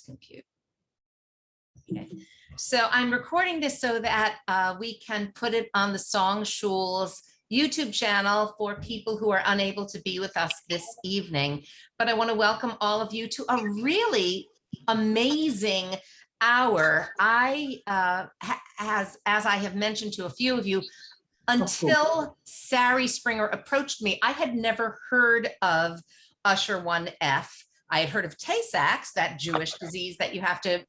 computer. Okay. So I'm recording this so that we can put it on the Song Schul's YouTube channel for people who are unable to be with us this evening. But I want to welcome all of you to a really amazing hour. As I have mentioned to a few of you, until Sari Springer approached me, I had never heard of Usher 1F. I had heard of Tay-Sachs, that Jewish disease that you have to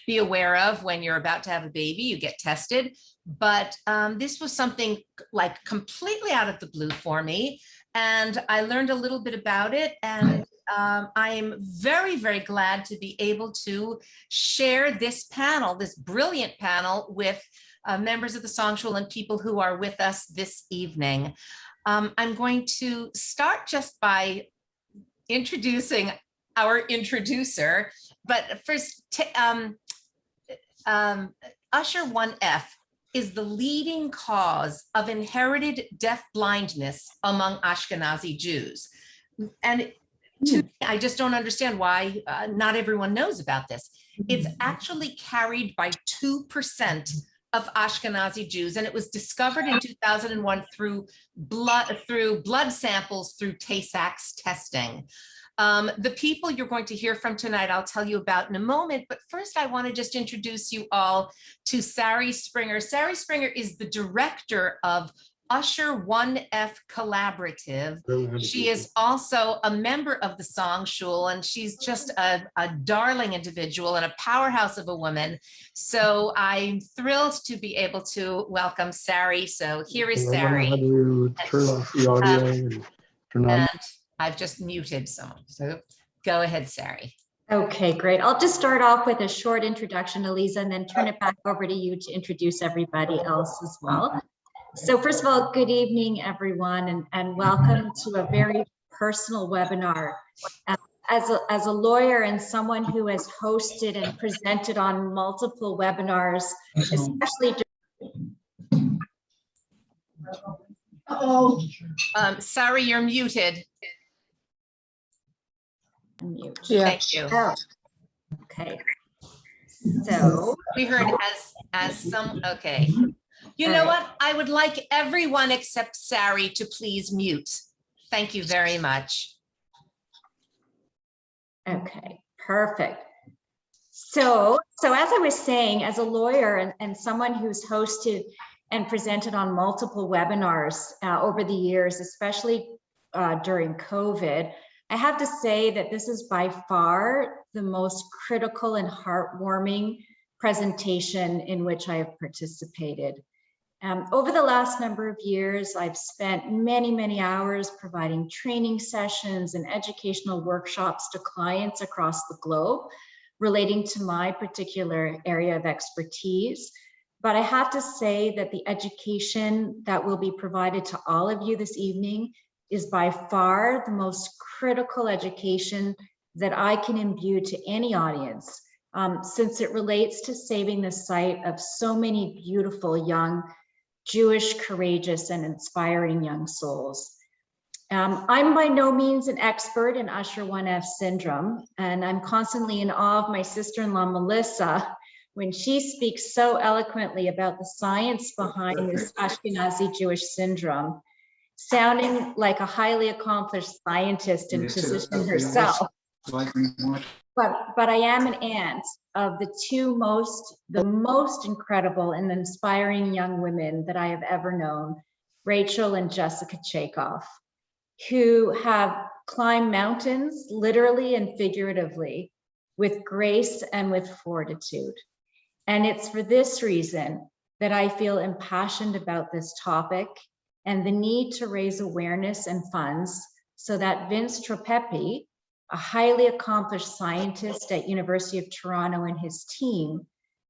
be aware of when you're about to have a baby, you get tested. But this was something like completely out of the blue for me. And I learned a little bit about it. And I'm very, very glad to be able to share this panel, this brilliant panel with members of the Song Schul and people who are with us this evening. I'm going to start just by introducing our introducer, but first, Usher 1F is the leading cause of inherited deaf-blindness among Ashkenazi Jews. And to me, I just don't understand why not everyone knows about this. It's actually carried by 2% of Ashkenazi Jews, and it was discovered in 2001 through blood samples through Tay-Sachs testing. The people you're going to hear from tonight, I'll tell you about in a moment, but first I want to just introduce you all to Sari Springer. Sari Springer is the director of Usher 1F Collaborative. She is also a member of the Song Schul, and she's just a darling individual and a powerhouse of a woman. So I'm thrilled to be able to welcome Sari. So here is Sari. How do you turn off the audio and turn on? And I've just muted someone. So go ahead, Sari. Okay, great. I'll just start off with a short introduction, Eliza, and then turn it back over to you to introduce everybody else as well. So first of all, good evening, everyone, and welcome to a very personal webinar. As a lawyer and someone who has hosted and presented on multiple webinars, especially Sari, you're muted. mute. Yeah. Thank you. Oh, okay. So We heard as some, okay. You know what? I would like everyone except Sari to please mute. Thank you very much. okay, perfect. So as I was saying, as a lawyer and someone who's hosted and presented on multiple webinars over the years, especially during COVID, I have to say that this is by far the most critical and heartwarming presentation in which I have participated. Over the last number of years, I've spent many, many hours providing training sessions and educational workshops to clients across the globe relating to my particular area of expertise. But I have to say that the education that will be provided to all of you this evening is by far the most critical education that I can imbue to any audience, since it relates to saving the sight of so many beautiful young Jewish, courageous, and inspiring young souls. I'm by no means an expert in Usher 1F syndrome, and I'm constantly in awe of my sister-in-law, Melissa, when she speaks so eloquently about the science behind this Ashkenazi Jewish syndrome, sounding like a highly accomplished scientist and physician herself. But I am an aunt of the most incredible and inspiring young women that I have ever known, Rachel and Jessica Chaikof, who have climbed mountains, literally and figuratively, with grace and with fortitude. And it's for this reason that I feel impassioned about this topic and the need to raise awareness and funds so that Vincent Tropepe, a highly accomplished scientist at University of Toronto, and his team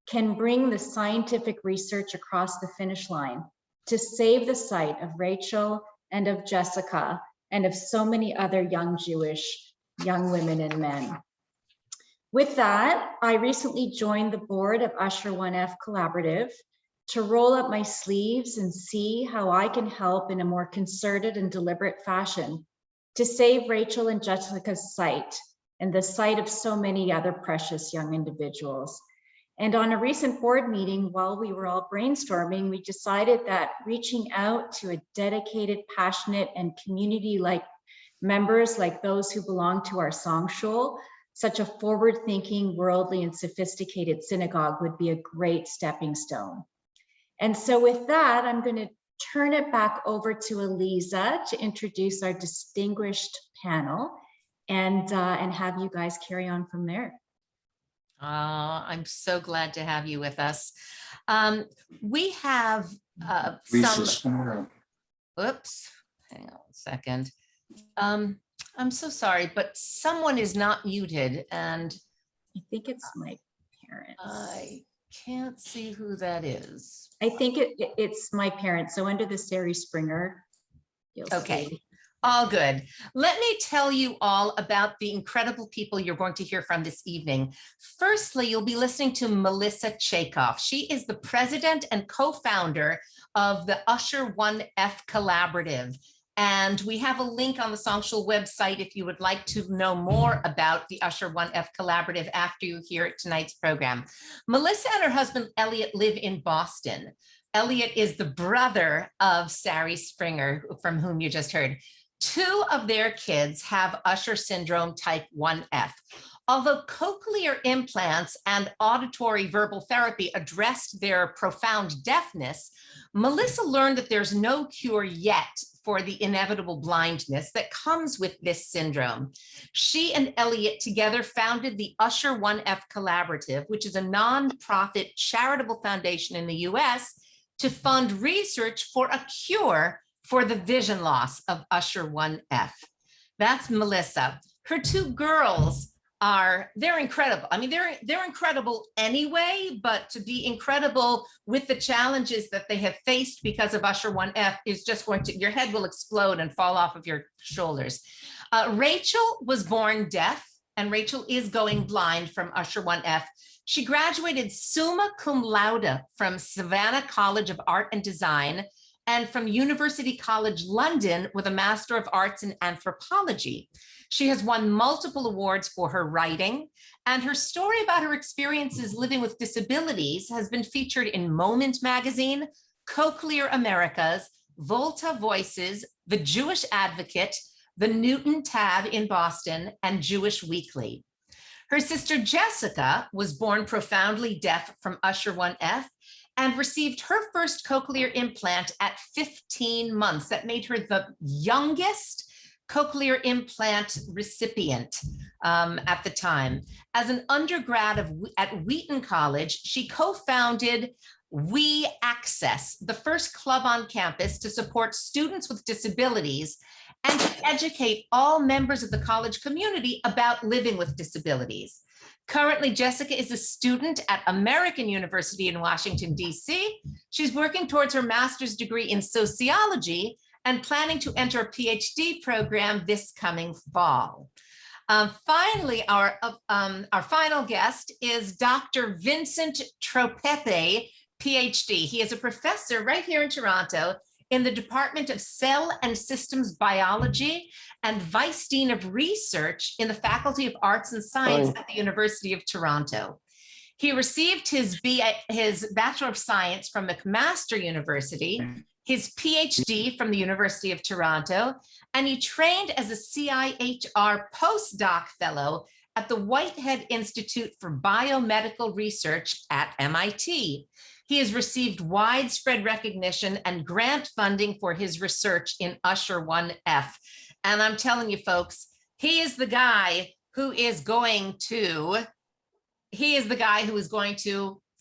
can bring the scientific research across the finish line to save the sight of Rachel and of Jessica and of so many other young Jewish young women and men. With that, I recently joined the board of Usher 1F Collaborative to roll up my sleeves and see how I can help in a more concerted and deliberate fashion to save Rachel and Jessica's sight and the sight of so many other precious young individuals. And on a recent board meeting, while we were all brainstorming, we decided that reaching out to a dedicated, passionate, and community-like members like those who belong to our song shul, such a forward-thinking, worldly, and sophisticated synagogue would be a great stepping stone. And so with that, I'm going to turn it back over to Eliza to introduce our distinguished panel and have you guys carry on from there. I'm so glad to have you with us. We have some, oops, hang on a second. I'm so sorry, but someone is not muted and I think it's my parents. I can't see who that is. I think it's my parents. So under the Sari Springer, you'll Okay. see. All good. Let me tell you all about the incredible people you're going to hear from this evening. Firstly, you'll be listening to Melissa Chaikof. She is the president and co-founder of the Usher 1F Collaborative. And we have a link on the Song Shul website if you would like to know more about the Usher 1F Collaborative after you hear tonight's program. Melissa and her husband, Elliot, live in Boston. Elliot is the brother of Sari Springer, from whom you just heard. 2 of their kids have Usher syndrome type 1F. Although cochlear implants and auditory verbal therapy addressed their profound deafness, Melissa learned that there's no cure yet for the inevitable blindness that comes with this syndrome. She and Elliot together founded the Usher 1F Collaborative, which is a nonprofit charitable foundation in the US to fund research for a cure for the vision loss of Usher 1F. That's Melissa. Her 2 girls they're incredible. I mean, they're incredible anyway, but to be incredible with the challenges that they have faced because of Usher 1F is just going to, your head will explode and fall off of your shoulders. Rachel was born deaf, and Rachel is going blind from Usher 1F. She graduated summa cum laude from Savannah College of Art and Design and from University College London with a Master of Arts in Anthropology. She has won multiple awards for her writing, and her story about her experiences living with disabilities has been featured in Moment Magazine, Cochlear Americas, Volta Voices, The Jewish Advocate, The Newton Tab in Boston, and Jewish Weekly. Her sister Jessica was born profoundly deaf from Usher 1F and received her first cochlear implant at 15 months. That made her the youngest cochlear implant recipient at the time. As an undergrad at Wheaton College, she co-founded We Access, the first club on campus to support students with disabilities and to educate all members of the college community about living with disabilities. Currently, Jessica is a student at American University in Washington, D.C. She's working towards her master's degree in sociology and planning to enter a PhD program this coming fall. Finally, our final guest is Dr. Vincent Tropepe, PhD. He is a professor right here in Toronto in the Department of Cell and Systems Biology and Vice Dean of Research in the Faculty of Arts and Science at the University of Toronto. He received his Bachelor of Science from McMaster University, his PhD from the University of Toronto, and he trained as a CIHR postdoc fellow at the Whitehead Institute for Biomedical Research at MIT. He has received widespread recognition and grant funding for his research in Usher 1F. And I'm telling you, folks, he is the guy who is going to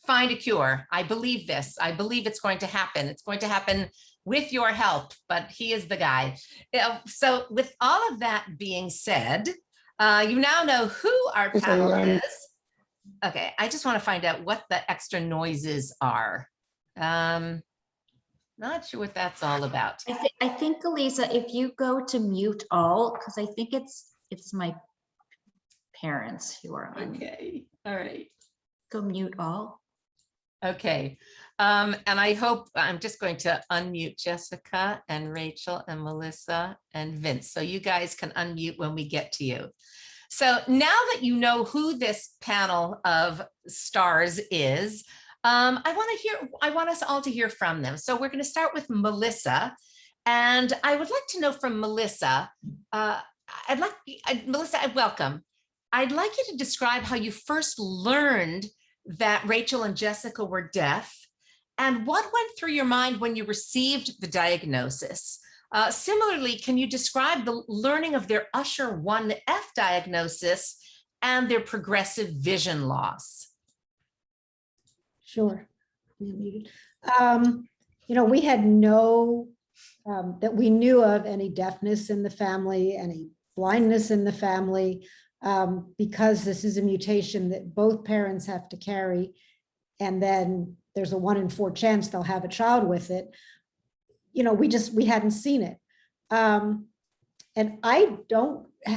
find a cure. I believe this. I believe it's going to happen. It's going to happen with your help, but he is the guy. So with all of that being said, you now know who our panel is. Okay, I just want to find out what the extra noises are. Not sure what that's all about. I think, Eliza, if you go to mute all, because I think it's my parents who are on. Okay, all right. Go mute all. Okay, and I hope I'm just going to unmute Jessica and Rachel and Melissa and Vince, so you guys can unmute when we get to you. So now that you know who this panel of stars is, I want us all to hear from them. So we're going to start with Melissa. And I would like to know from Melissa, Melissa, welcome. I'd like you to describe how you first learned that Rachel and Jessica were deaf and what went through your mind when you received the diagnosis. Similarly, can you describe the learning of their Usher 1F diagnosis and their progressive vision loss? Sure. We had no, that we knew of any deafness in the family, any blindness in the family, because this is a mutation that both parents have to carry. And then there's a 1 in 4 chance they'll have a child with it. We hadn't seen it. And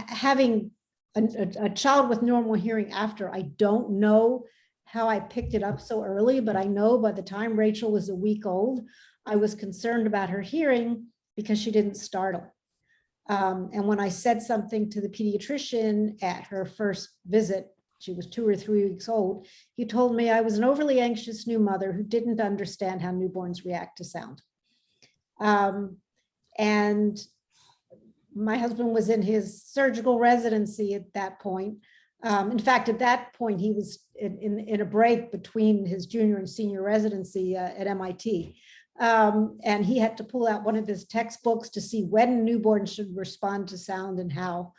having a child with normal hearing after, I don't know how I picked it up so early, but I know by the time Rachel was a week old, I was concerned about her hearing because she didn't startle. And when I said something to the pediatrician at her first visit, she was 2 or 3 weeks old, he told me I was an overly anxious new mother who didn't understand how newborns react to sound. And my husband was in his surgical residency at that point. In fact, at that point, he was in a break between his junior and senior residency at MIT. And he had to pull out one of his textbooks to see when newborns should respond to sound and how.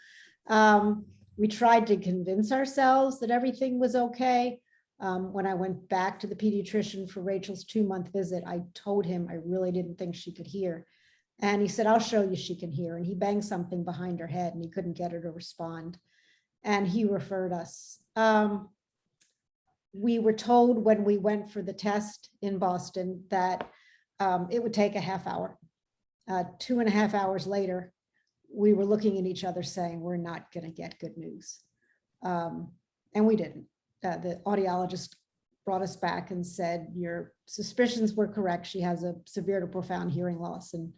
We tried to convince ourselves that everything was okay. When I went back to the pediatrician for Rachel's 2-month visit, I told him I really didn't think she could hear. And he said, I'll show you she can hear. And he banged something behind her head and he couldn't get her to respond. And he referred us. We were told when we went for the test in Boston that it would take a half hour. 2.5 hours later, we were looking at each other saying, we're not going to get good news. And we didn't. The audiologist brought us back and said, your suspicions were correct. She has a severe to profound hearing loss. And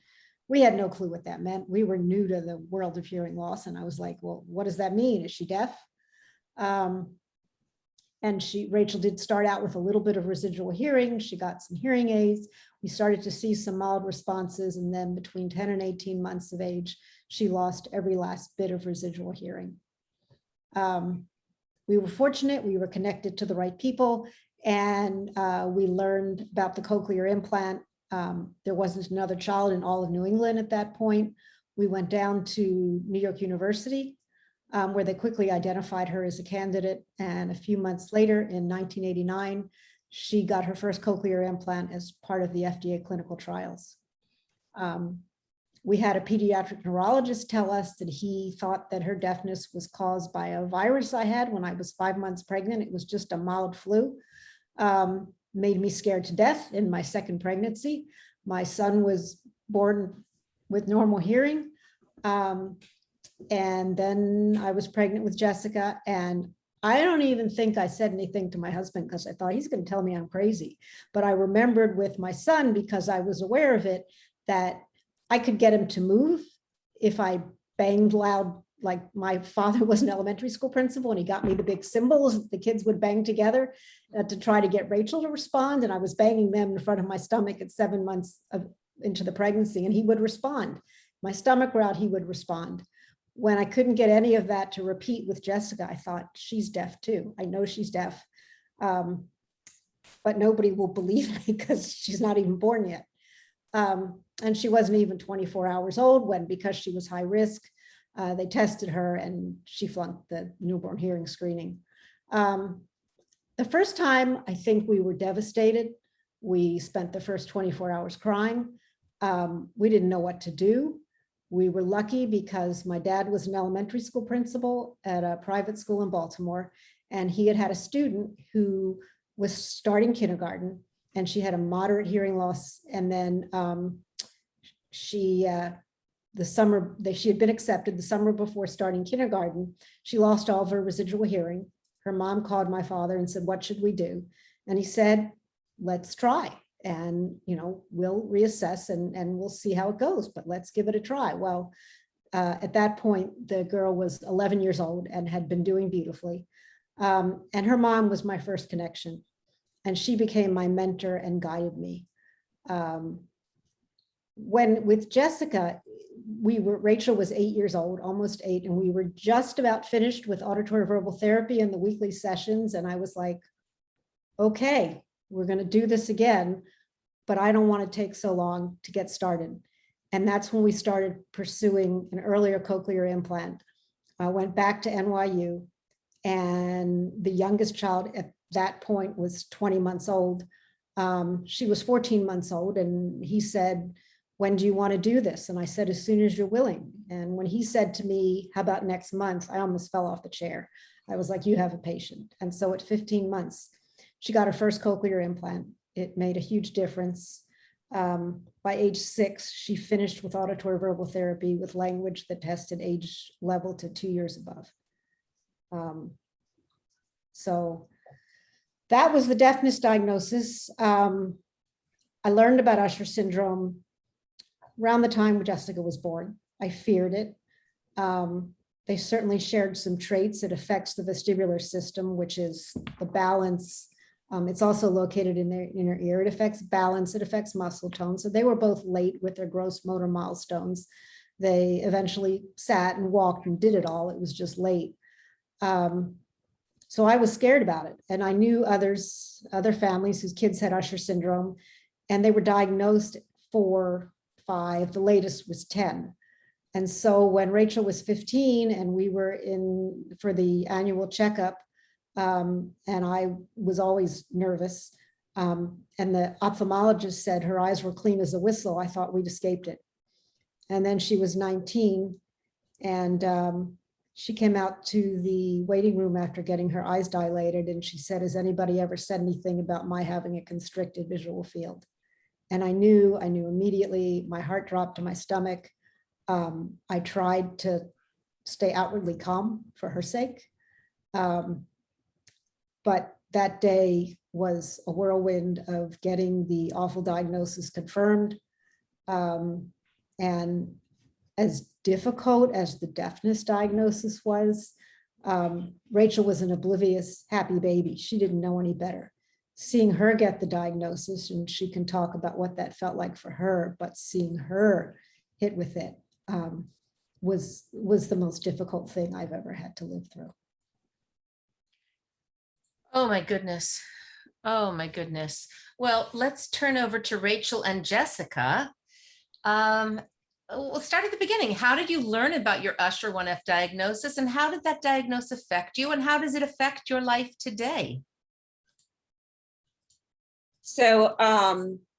we had no clue what that meant. We were new to the world of hearing loss. And I was like, well, what does that mean? Is she deaf? And Rachel did start out with a little bit of residual hearing. She got some hearing aids. We started to see some mild responses. And then between 10 and 18 months of age, she lost every last bit of residual hearing. We were fortunate. We were connected to the right people. And we learned about the cochlear implant. There wasn't another child in all of New England at that point. We went down to New York University, where they quickly identified her as a candidate. And a few months later, in 1989, she got her first cochlear implant as part of the FDA clinical trials. We had a pediatric neurologist tell us that he thought that her deafness was caused by a virus I had when I was 5 months pregnant. It was just a mild flu. Made me scared to death in my second pregnancy. My son was born with normal hearing. And then I was pregnant with Jessica, and I don't even think I said anything to my husband because I thought he's going to tell me I'm crazy. But I remembered with my son, because I was aware of it, that I could get him to move if I banged loud. Like my father was an elementary school principal and he got me the big cymbals the kids would bang together to try to get Rachel to respond. And I was banging them in front of my stomach at 7 months into the pregnancy, and he would respond. My stomach growled, he would respond. When I couldn't get any of that to repeat with Jessica, I thought, she's deaf too. I know she's deaf, but nobody will believe me because she's not even born yet. And she wasn't even 24 hours old when, because she was high risk, they tested her and she flunked the newborn hearing screening. The first time, I think we were devastated. We spent the first 24 hours crying. We didn't know what to do. We were lucky because my dad was an elementary school principal at a private school in Baltimore, and he had had a student who was starting kindergarten, and she had a moderate hearing loss. And then she had been accepted the summer before starting kindergarten. She lost all of her residual hearing. Her mom called my father and said, what should we do? And he said, let's try. And, we'll reassess and we'll see how it goes, but let's give it a try. Well, At that point, the girl was 11 years old and had been doing beautifully. And her mom was my first connection. And she became my mentor and guided me. When with Jessica, Rachel was 8 years old, almost 8, and we were just about finished with auditory verbal therapy and the weekly sessions. And I was like, okay, we're going to do this again, but I don't want to take so long to get started. And that's when we started pursuing an earlier cochlear implant. I went back to NYU, and the youngest child at that point was 20 months old. She was 14 months old, and he said, when do you want to do this? And I said, as soon as you're willing. And when he said to me, how about next month? I almost fell off the chair. I was like, you have a patient. And so at 15 months, she got her first cochlear implant. It made a huge difference. By age 6, she finished with auditory verbal therapy with language that tested age level to 2 years above. So that was the deafness diagnosis. I learned about Usher syndrome around the time Jessica was born. I feared it. They certainly shared some traits. It affects the vestibular system, which is the balance. It's also located in their inner ear. It affects balance. It affects muscle tone. So they were both late with their gross motor milestones. They eventually sat and walked and did it all. It was just late. So I was scared about it. And I knew other families whose kids had Usher syndrome, and they were diagnosed at 4, 5, the latest was 10. And so when Rachel was 15 and we were in for the annual checkup, and I was always nervous, and the ophthalmologist said her eyes were clean as a whistle, I thought we'd escaped it. And then she was 19, and she came out to the waiting room after getting her eyes dilated, and she said, has anybody ever said anything about my having a constricted visual field? And I knew immediately. My heart dropped to my stomach. I tried to stay outwardly calm for her sake. But that day was a whirlwind of getting the awful diagnosis confirmed. And as difficult as the deafness diagnosis was, Rachel was an oblivious, happy baby. She didn't know any better. Seeing her get the diagnosis, and she can talk about what that felt like for her, but seeing her hit with it was the most difficult thing I've ever had to live through. Oh my goodness. Oh my goodness. Well, let's turn over to Rachel and Jessica. We'll start at the beginning. How did you learn about your Usher 1F diagnosis, and how did that diagnosis affect you, and how does it affect your life today? So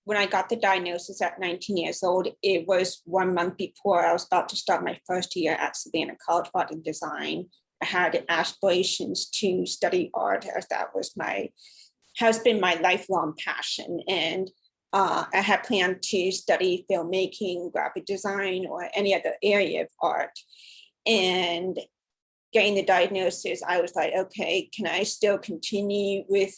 when I got the diagnosis at 19 years old, it was 1 month before I was about to start my first year at Savannah College of Art and Design. I had aspirations to study art, as that has been my lifelong passion. And I had planned to study filmmaking, graphic design, or any other area of art. And getting the diagnosis, I was like, okay, can I still continue with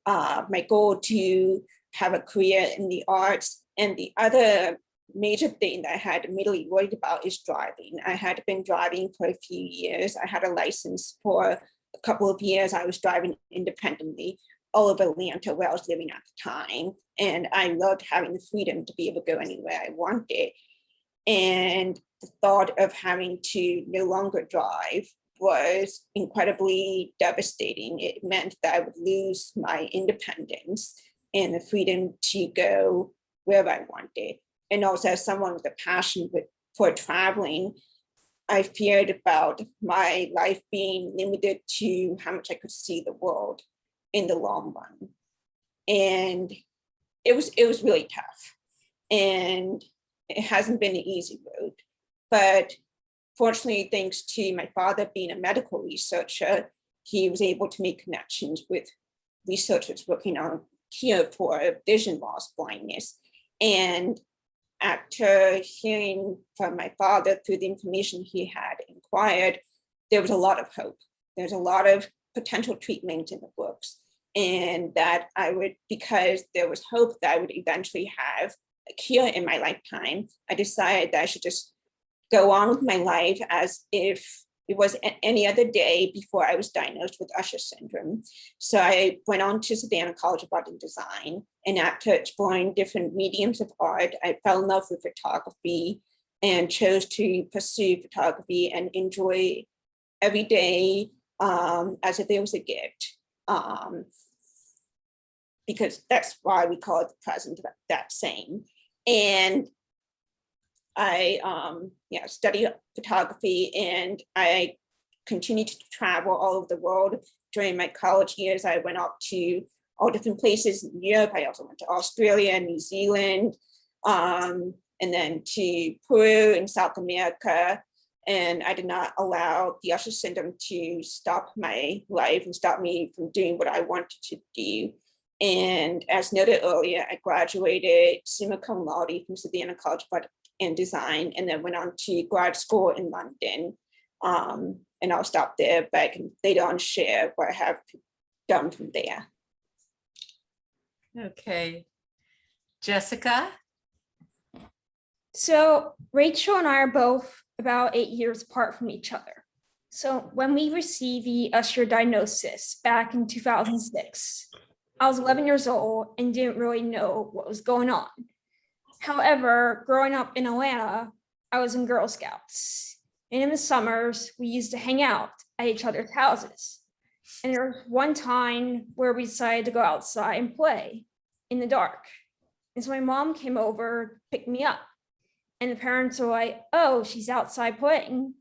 my goal to have a career in the arts? And the other major thing that I had immediately worried about is driving. I had been driving for a few years. I had a license for a couple of years. I was driving independently all over Atlanta, where I was living at the time. And I loved having the freedom to be able to go anywhere I wanted. And the thought of having to no longer drive was incredibly devastating. It meant that I would lose my independence and the freedom to go wherever I wanted. And also, as someone with a passion for traveling, I feared about my life being limited to how much I could see the world in the long run. And it was really tough. And it hasn't been an easy road. But fortunately, thanks to my father being a medical researcher, he was able to make connections with researchers working on cure for vision loss blindness. And after hearing from my father through the information he had inquired, there was a lot of hope. There's a lot of potential treatment in the books. And that because there was hope that I would eventually have a cure in my lifetime, I decided that I should just go on with my life as if it was any other day before I was diagnosed with Usher syndrome. So I went on to Savannah College of Art and Design, and after exploring different mediums of art, I fell in love with photography and chose to pursue photography and enjoy every day as if it was a gift. Because that's why we call it the present that same. And I studied photography, and I continued to travel all over the world. During my college years, I went up to all different places in Europe. I also went to Australia, New Zealand, and then to Peru in South America. And I did not allow the Usher syndrome to stop my life and stop me from doing what I wanted to do. And as noted earlier, I graduated summa cum laude from Savannah College of Art and Design, and then went on to grad school in London. And I'll stop there, but I can later on share what I have done from there. Okay. Jessica? So Rachel and I are both about 8 years apart from each other. So when we received the Usher diagnosis back in 2006, I was 11 years old and didn't really know what was going on. However, growing up in Atlanta, I was in Girl Scouts. And in the summers, we used to hang out at each other's houses. And there was one time where we decided to go outside and play in the dark. And so my mom came over, picked me up. And the parents were like, oh, she's outside playing.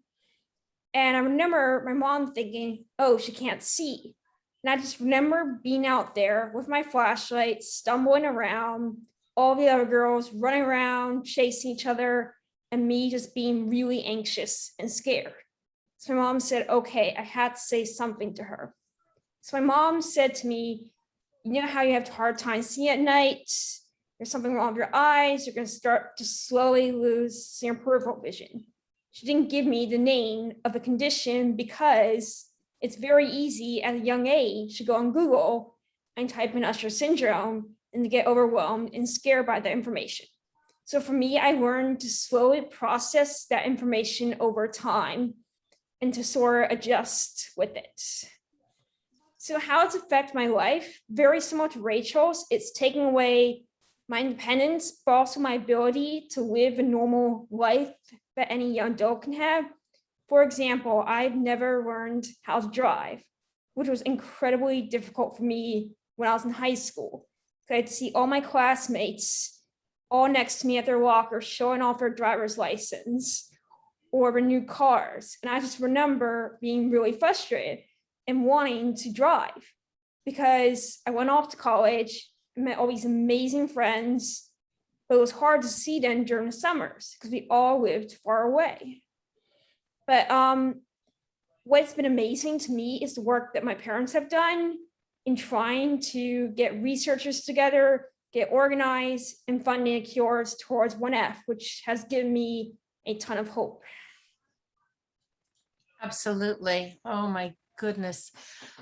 And I remember my mom thinking, oh, she can't see. And I just remember being out there with my flashlight, stumbling around, all the other girls running around, chasing each other, and me just being really anxious and scared. So my mom said, okay, I had to say something to her. So my mom said to me, you know how you have a hard time seeing at night? There's something wrong with your eyes. You're going to start to slowly lose your peripheral vision. She didn't give me the name of the condition because it's very easy at a young age to go on Google and type in Usher syndrome and to get overwhelmed and scared by the information. So for me, I learned to slowly process that information over time and to sort of adjust with it. So how it's affected my life, very similar to Rachel's, it's taking away my independence, but also my ability to live a normal life that any young adult can have. For example, I've never learned how to drive, which was incredibly difficult for me when I was in high school. I had to see all my classmates all next to me at their locker showing off their driver's license or their new cars. And I just remember being really frustrated and wanting to drive because I went off to college and met all these amazing friends, but it was hard to see them during the summers because we all lived far away. But what's been amazing to me is the work that my parents have done in trying to get researchers together, get organized, and funding cures towards 1F, which has given me a ton of hope. Absolutely. Oh my goodness.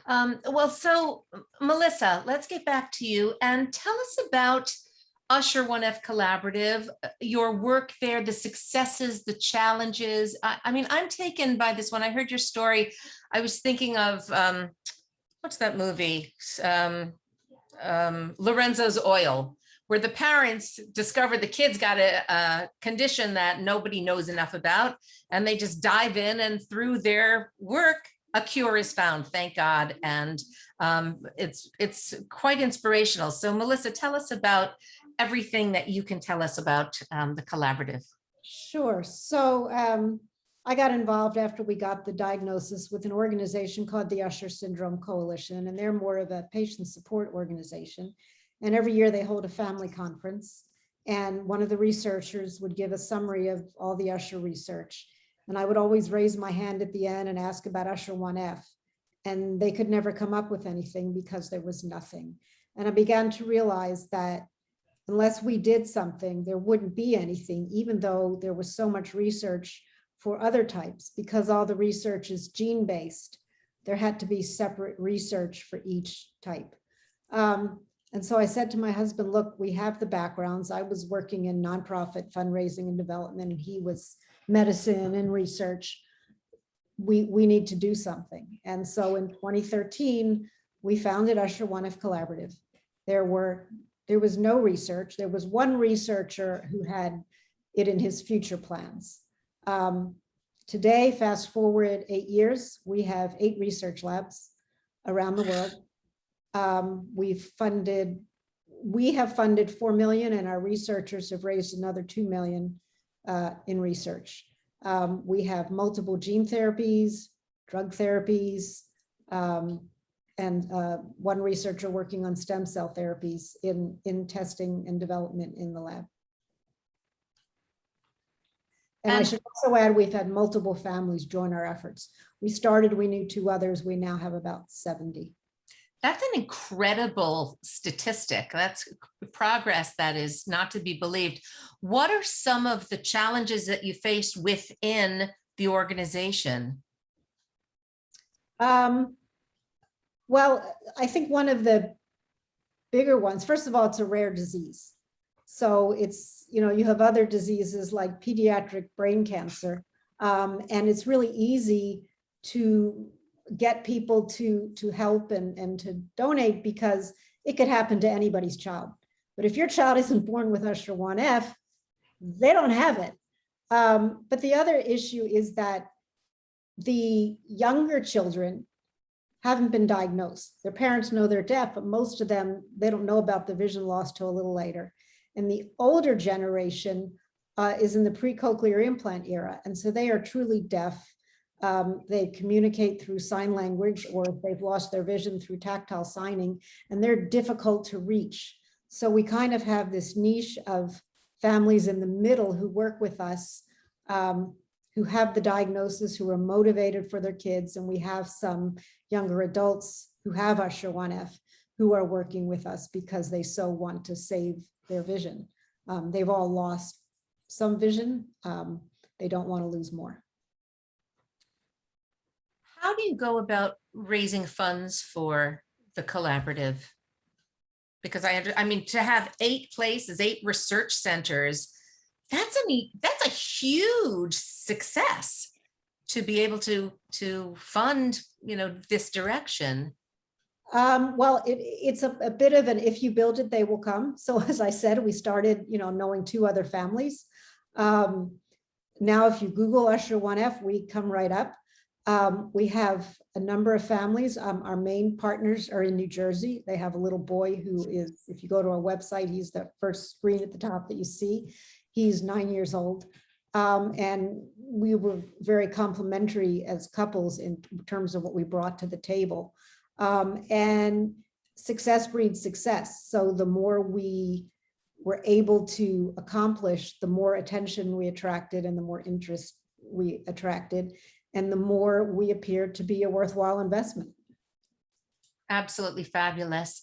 Well, so Melissa, let's get back to you and tell us about Usher 1F Collaborative, your work there, the successes, the challenges. I mean, I'm taken by this. When I heard your story, I was thinking of, what's that movie? Lorenzo's Oil, where the parents discover the kids got a condition that nobody knows enough about, and they just dive in, and through their work, a cure is found, thank God. And it's quite inspirational. So Melissa, tell us about everything that you can tell us about the collaborative. Sure. So I got involved after we got the diagnosis with an organization called the Usher Syndrome Coalition, and they're more of a patient support organization. And every year they hold a family conference, and one of the researchers would give a summary of all the Usher research. And I would always raise my hand at the end and ask about Usher 1F. And they could never come up with anything because there was nothing. And I began to realize that unless we did something, there wouldn't be anything, even though there was so much research for other types, because all the research is gene-based. There had to be separate research for each type. And so I said to my husband, look, we have the backgrounds. I was working in nonprofit fundraising and development, and he was medicine and research, we need to do something. And so in 2013, we founded Usher 1F Collaborative. There was no research. There was one researcher who had it in his future plans. Today, fast forward 8 years, we have 8 research labs around the world. We have funded 4 million, and our researchers have raised another 2 million in research. We have multiple gene therapies, drug therapies, and one researcher working on stem cell therapies in testing and development in the lab. And I should also add, we've had multiple families join our efforts. We started, we knew 2 others, we now have about 70. That's an incredible statistic. That's progress that is not to be believed. What are some of the challenges that you faced within the organization? Well, I think one of the bigger ones, first of all, it's a rare disease. So it's, you have other diseases like pediatric brain cancer, and it's really easy to get people to help and to donate because it could happen to anybody's child. But if your child isn't born with Usher 1F, they don't have it. But the other issue is that the younger children haven't been diagnosed. Their parents know they're deaf, but most of them, they don't know about the vision loss till a little later. And the older generation is in the pre-cochlear implant era. And so they are truly deaf. They communicate through sign language, or if they've lost their vision, through tactile signing, and they're difficult to reach. So we kind of have this niche of families in the middle who work with us, who have the diagnosis, who are motivated for their kids. And we have some younger adults who have Usher 1F who are working with us because they so want to save their vision. They've all lost some vision. They don't want to lose more. How do you go about raising funds for the collaborative? Because I mean, to have 8 places, 8 research centers, that's a huge success to be able to fund, this direction. Well, it's a bit of an, if you build it, they will come. So as I said, we started, knowing 2 other families. Now, if you Google Usher 1F, we come right up. We have a number of families. Our main partners are in New Jersey. They have a little boy who is, if you go to our website, he's the first screen at the top that you see. He's 9 years old. And we were very complimentary as couples in terms of what we brought to the table. And success breeds success. So the more we were able to accomplish, the more attention we attracted and the more interest we attracted, and the more we appeared to be a worthwhile investment. Absolutely fabulous.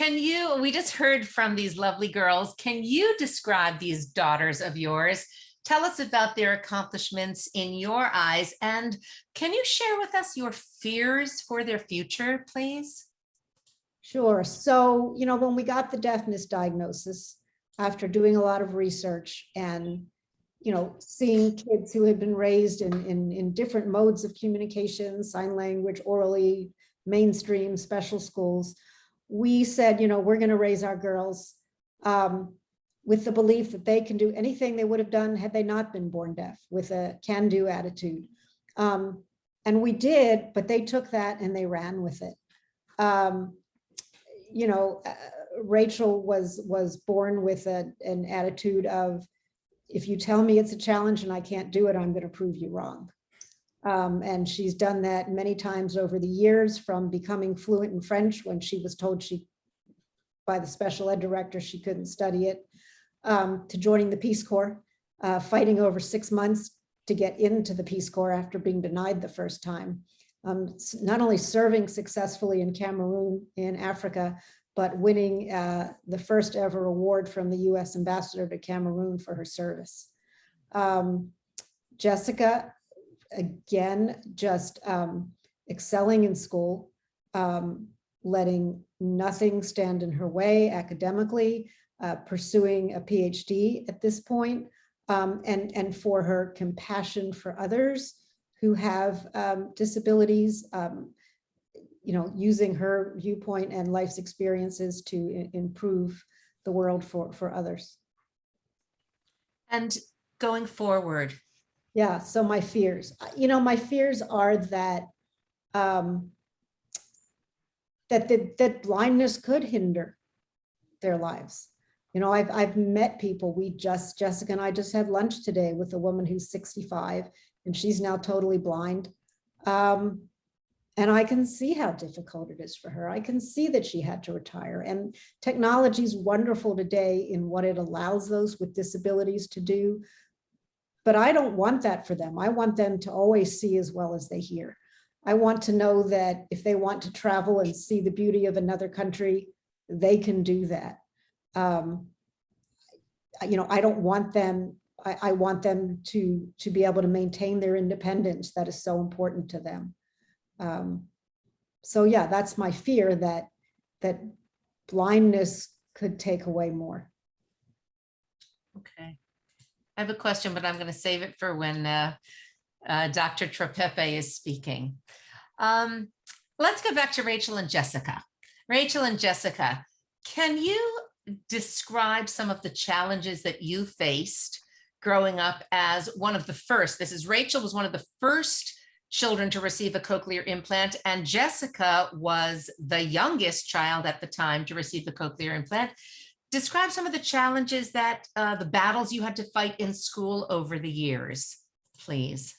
We just heard from these lovely girls. Can you describe these daughters of yours? Tell us about their accomplishments in your eyes. And can you share with us your fears for their future, please? Sure. So, when we got the deafness diagnosis, after doing a lot of research and, seeing kids who had been raised in different modes of communication, sign language, orally, mainstream, special schools, we said, we're going to raise our girls with the belief that they can do anything they would have done had they not been born deaf, with a can-do attitude. And we did, but they took that and they ran with it. Rachel was born with an attitude of, if you tell me it's a challenge and I can't do it, I'm going to prove you wrong. And she's done that many times over the years, from becoming fluent in French when she was told by the special ed director she couldn't study it, to joining the Peace Corps, fighting over 6 months to get into the Peace Corps after being denied the first time. Not only serving successfully in Cameroon in Africa, but winning the first ever award from the US ambassador to Cameroon for her service. Jessica, again, just excelling in school, letting nothing stand in her way academically, pursuing a PhD at this point, and for her compassion for others who have disabilities, using her viewpoint and life's experiences to improve the world for others. And going forward. Yeah, so my fears, my fears are that that blindness could hinder their lives. I've met people. Jessica and I just had lunch today with a woman who's 65 and she's now totally blind. And I can see how difficult it is for her. I can see that she had to retire, and technology is wonderful today in what it allows those with disabilities to do. But I don't want that for them. I want them to always see as well as they hear. I want to know that if they want to travel and see the beauty of another country, they can do that. I don't want them, I want them to be able to maintain their independence. That is so important to them. So yeah, that's my fear, that blindness could take away more. Okay. I have a question, but I'm going to save it for when Dr. Tropepe is speaking. Let's go back to Rachel and Jessica. Rachel and Jessica, can you describe some of the challenges that you faced growing up as one of the first? Rachel was one of the first children to receive a cochlear implant, and Jessica was the youngest child at the time to receive a cochlear implant. Describe some of the challenges that the battles you had to fight in school over the years, please.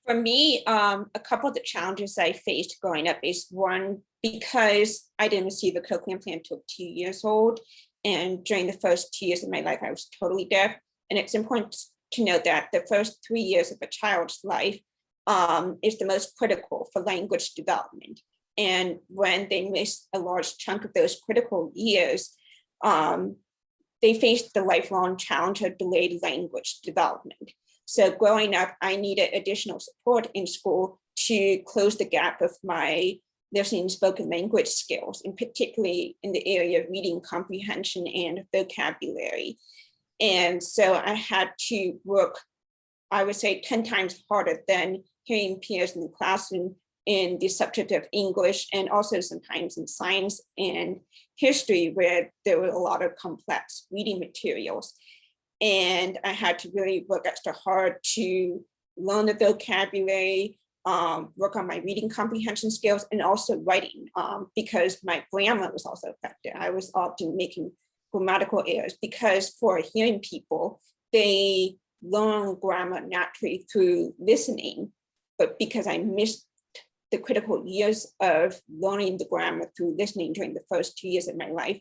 For me, a couple of the challenges I faced growing up is one, because I didn't receive a cochlear implant until 2 years old. And during the first 2 years of my life, I was totally deaf. And it's important to note that the first 3 years of a child's life is the most critical for language development. And when they miss a large chunk of those critical years, they face the lifelong challenge of delayed language development. So growing up, I needed additional support in school to close the gap of my listening and spoken language skills, and particularly in the area of reading comprehension and vocabulary. And so I had to work, I would say, 10 times harder than hearing peers in the classroom in the subject of English, and also sometimes in science and history, where there were a lot of complex reading materials. And I had to really work extra hard to learn the vocabulary, work on my reading comprehension skills, and also writing, because my grammar was also affected. I was often making grammatical errors, because for hearing people, they learn grammar naturally through listening. But because I missed the critical years of learning the grammar through listening during the first 2 years of my life,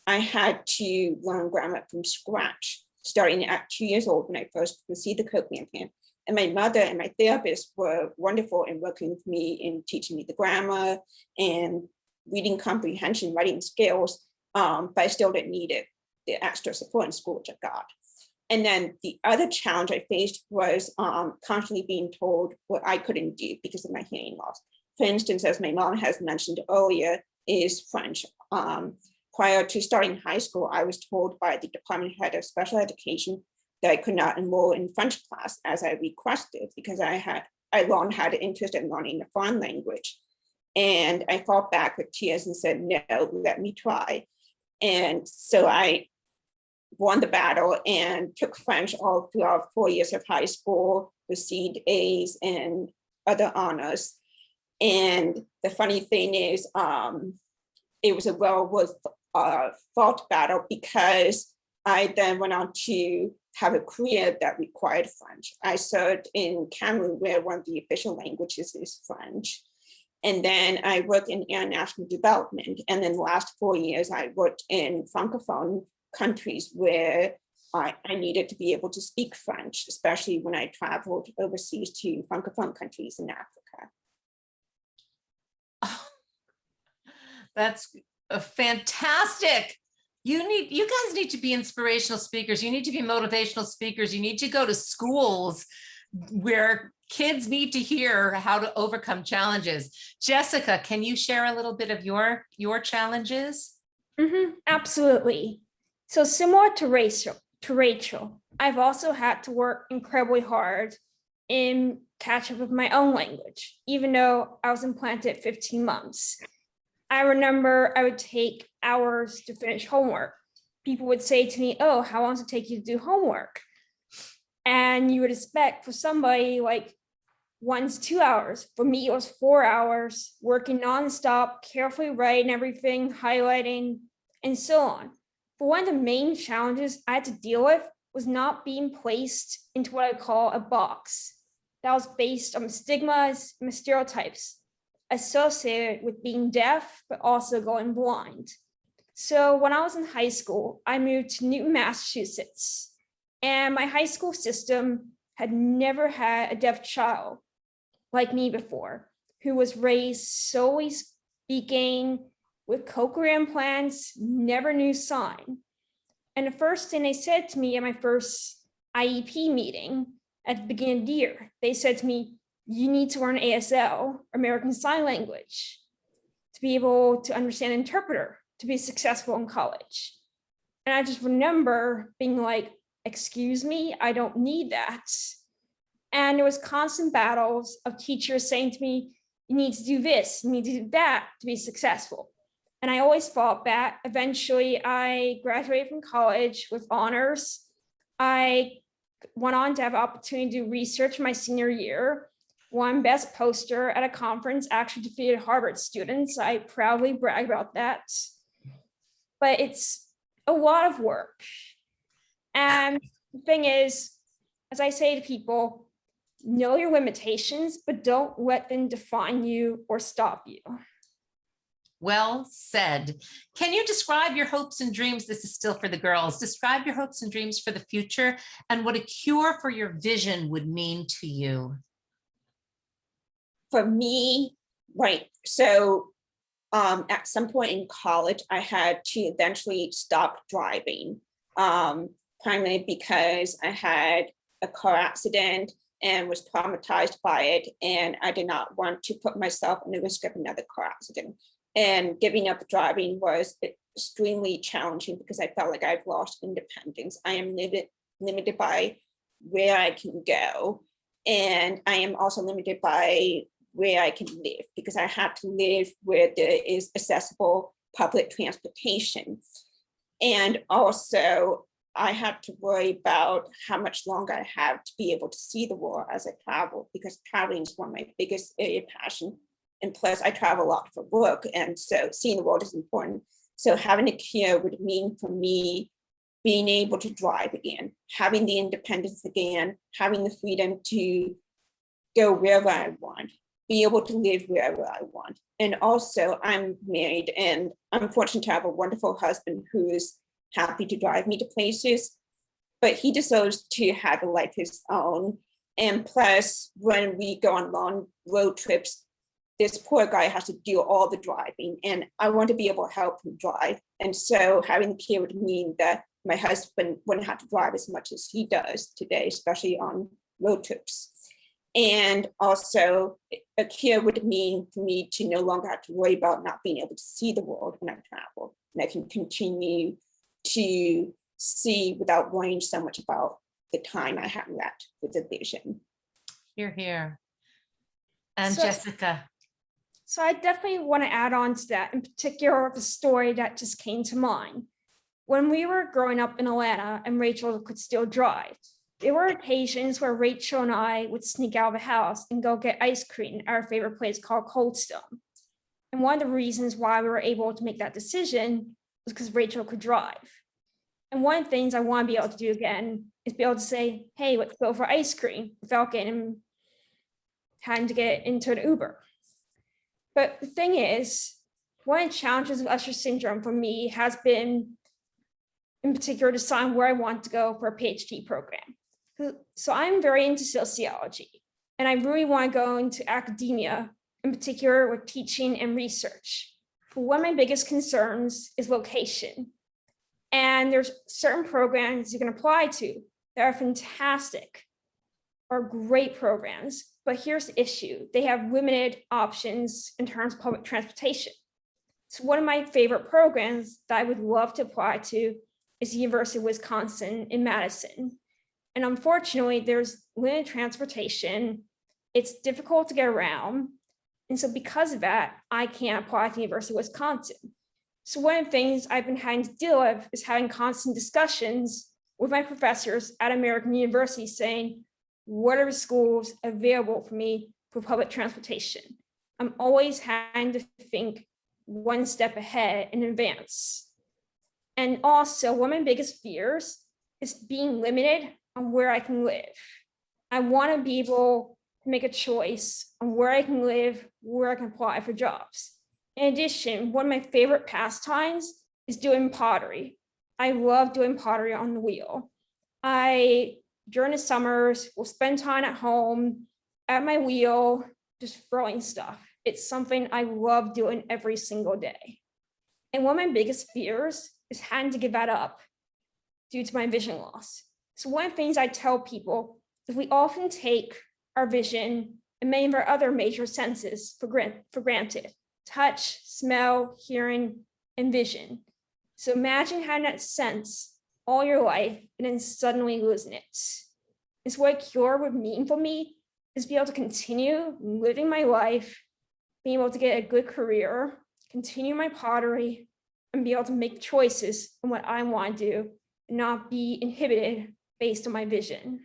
I had to learn grammar from scratch, starting at 2 years old when I first received the cochlear implant. And my mother and my therapist were wonderful in working with me in teaching me the grammar and reading comprehension, writing skills, but I still didn't need it, the extra support in school, which I got. And then the other challenge I faced was constantly being told what I couldn't do because of my hearing loss. For instance, as my mom has mentioned earlier, is French. Prior to starting high school, I was told by the department head of special education that I could not enroll in French class as I requested, because I long had an interest in learning a foreign language. And I fought back with tears and said, no, let me try. And so I won the battle and took French all throughout 4 years of high school, received A's and other honors. And the funny thing is, it was a fought battle, because I then went on to have a career that required French. I served in Cameroon, where one of the official languages is French. And then I worked in international development. And then the last 4 years, I worked in Francophone countries where I needed to be able to speak French, especially when I traveled overseas to Francophone countries in Africa. Oh, that's fantastic. You guys need to be inspirational speakers. You need to be motivational speakers. You need to go to schools where kids need to hear how to overcome challenges. Jessica, can you share a little bit of your challenges? Absolutely. So similar to to Rachel, I've also had to work incredibly hard in catch up with my own language, even though I was implanted 15 months. I remember I would take hours to finish homework. People would say to me, oh, how long does it take you to do homework? And you would expect for somebody like 1 to 2 hours. For me, it was 4 hours, working nonstop, carefully writing everything, highlighting, and so on. But one of the main challenges I had to deal with was not being placed into what I call a box that was based on stigmas and stereotypes associated with being deaf, but also going blind. So when I was in high school, I moved to Newton, Massachusetts, and my high school system had never had a deaf child like me before, who was raised solely speaking with cochlear implants, never knew sign. And the first thing they said to me at my first IEP meeting at the beginning of the year, they said to me, you need to learn ASL, American Sign Language, to be able to understand an interpreter, to be successful in college. And I just remember being like, excuse me, I don't need that. And there was constant battles of teachers saying to me, you need to do this, you need to do that to be successful. And I always fought back. Eventually, I graduated from college with honors. I went on to have an opportunity to do research my senior year, won best poster at a conference, actually defeated Harvard students. I proudly brag about that. But it's a lot of work. And the thing is, as I say to people, know your limitations, but don't let them define you or stop you. Well said. Can you describe your hopes and dreams? This is still for the girls. Describe your hopes and dreams for the future and what a cure for your vision would mean to you. For me, right, so at some point in college, I had to eventually stop driving, primarily because I had a car accident and was traumatized by it, and I did not want to put myself in the risk of another car accident. And giving up driving was extremely challenging because I felt like I've lost independence. I am limited by where I can go, and I am also limited by where I can live because I have to live where there is accessible public transportation. And also I have to worry about how much longer I have to be able to see the world as I travel, because traveling is one of my biggest area of passion. And plus I travel a lot for work. And so seeing the world is important. So having a cure would mean for me being able to drive again, having the independence again, having the freedom to go wherever I want, be able to live wherever I want. And also I'm married and I'm fortunate to have a wonderful husband who is happy to drive me to places, but he deserves to have a life of his own. And plus when we go on long road trips, this poor guy has to do all the driving and I want to be able to help him drive. And so having the care would mean that my husband wouldn't have to drive as much as he does today, especially on road trips. And also a cure would mean for me to no longer have to worry about not being able to see the world when I travel. And I can continue to see without worrying so much about the time I have left with the vision. Hear, hear. And So- Jessica. So I definitely want to add on to that, in particular, the story that just came to mind. When we were growing up in Atlanta and Rachel could still drive, there were occasions where Rachel and I would sneak out of the house and go get ice cream at our favorite place called Cold Stone. And one of the reasons why we were able to make that decision was because Rachel could drive. And one of the things I want to be able to do again is be able to say, hey, let's go for ice cream without having to get into an Uber. But the thing is, one of the challenges of Usher syndrome for me has been, in particular, deciding where I want to go for a PhD program. So I'm very into sociology, and I really want to go into academia, in particular with teaching and research. But one of my biggest concerns is location. And there's certain programs you can apply to that are fantastic, are great programs. But here's the issue. They have limited options in terms of public transportation. So one of my favorite programs that I would love to apply to is the University of Wisconsin in Madison. And unfortunately, there's limited transportation. It's difficult to get around. And so because of that, I can't apply to the University of Wisconsin. So one of the things I've been having to deal with is having constant discussions with my professors at American University saying, what are the schools available for me for public transportation? I'm always having to think one step ahead in advance. And also, one of my biggest fears is being limited on where I can live. I want to be able to make a choice on where I can live, where I can apply for jobs. In addition, one of my favorite pastimes is doing pottery. I love doing pottery on the wheel. During the summers, will spend time at home at my wheel, just throwing stuff. It's something I love doing every single day. And one of my biggest fears is having to give that up due to my vision loss. So one of the things I tell people is we often take our vision and many of our other major senses for granted: touch, smell, hearing, and vision. So imagine having that sense all your life and then suddenly losing it. And so what a cure would mean for me is be able to continue living my life, being able to get a good career, continue my pottery, and be able to make choices on what I want to do, and not be inhibited based on my vision.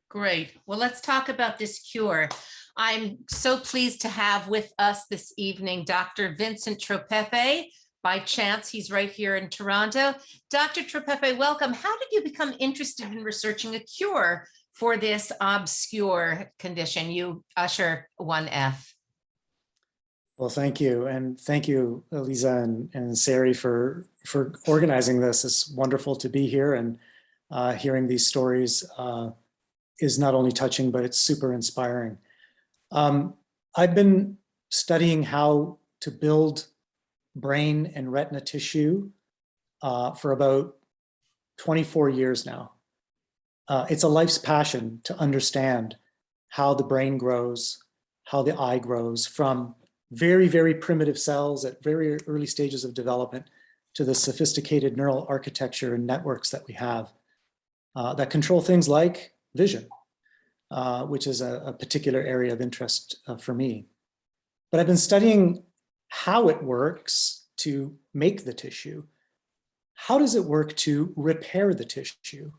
Great. Well, let's talk about this cure. I'm so pleased to have with us this evening Dr. Vincent Tropepe. By chance, he's right here in Toronto. Dr. Tropepe, welcome. How did you become interested in researching a cure for this obscure condition, Usher 1F? Well, thank you. And thank you, Eliza and Sari, for organizing this. It's wonderful to be here, and hearing these stories is not only touching, but it's super inspiring. I've been studying how to build brain and retina tissue for about 24 years now. It's a life's passion to understand how the brain grows, how the eye grows, from very, very primitive cells at very early stages of development to the sophisticated neural architecture and networks that we have that control things like vision, which is a particular area of interest for me. But I've been studying how it works to make the tissue. How does it work to repair the tissue?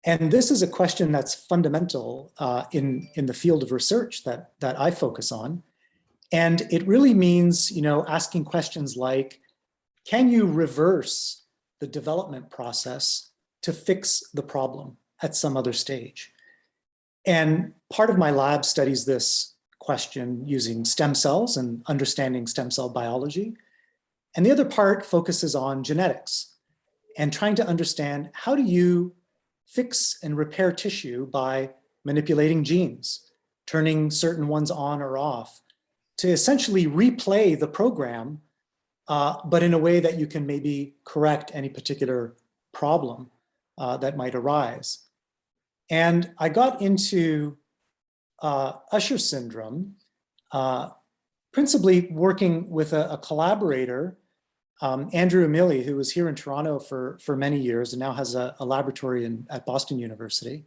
And this is a question that's fundamental in the field of research that I focus on. And it really means, asking questions like, can you reverse the development process to fix the problem at some other stage? And part of my lab studies this question using stem cells and understanding stem cell biology. And the other part focuses on genetics and trying to understand, how do you fix and repair tissue by manipulating genes, turning certain ones on or off, to essentially replay the program, but in a way that you can maybe correct any particular problem that might arise. And I got into Usher syndrome, principally working with a collaborator, Andrew Emili, who was here in Toronto for many years and now has a laboratory at Boston University,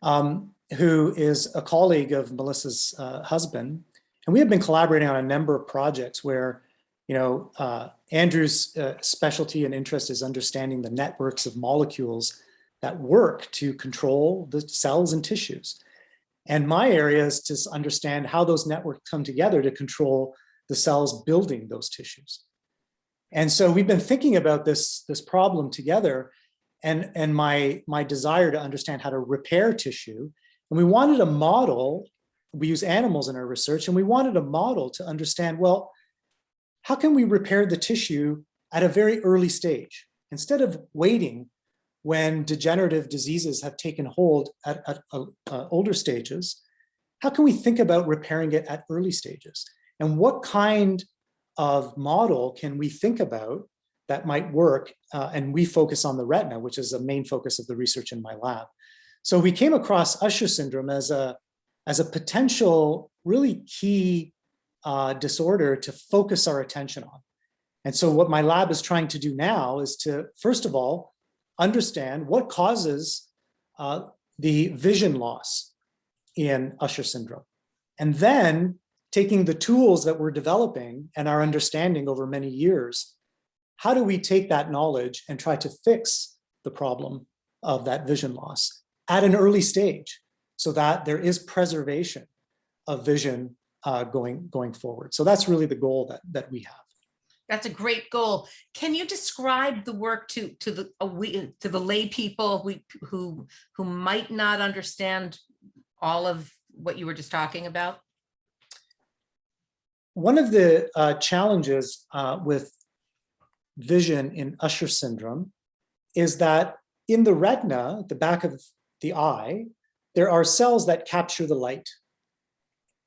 who is a colleague of Melissa's husband. And we have been collaborating on a number of projects where, Andrew's specialty and interest is understanding the networks of molecules that work to control the cells and tissues. And my area is to understand how those networks come together to control the cells building those tissues. And so we've been thinking about this problem together, and my desire to understand how to repair tissue. And we wanted a model. We use animals in our research, and we wanted a model to understand, well, how can we repair the tissue at a very early stage? Instead of waiting when degenerative diseases have taken hold at older stages, how can we think about repairing it at early stages? And what kind of model can we think about that might work? And we focus on the retina, which is a main focus of the research in my lab. So we came across Usher syndrome as a potential really key disorder to focus our attention on. And so what my lab is trying to do now is to, first of all, understand what causes the vision loss in Usher syndrome. And then taking the tools that we're developing and our understanding over many years, how do we take that knowledge and try to fix the problem of that vision loss at an early stage so that there is preservation of vision going forward. So that's really the goal that we have. That's a great goal. Can you describe the work to the lay people who might not understand all of what you were just talking about? One of the challenges with vision in Usher syndrome is that in the retina, at the back of the eye, there are cells that capture the light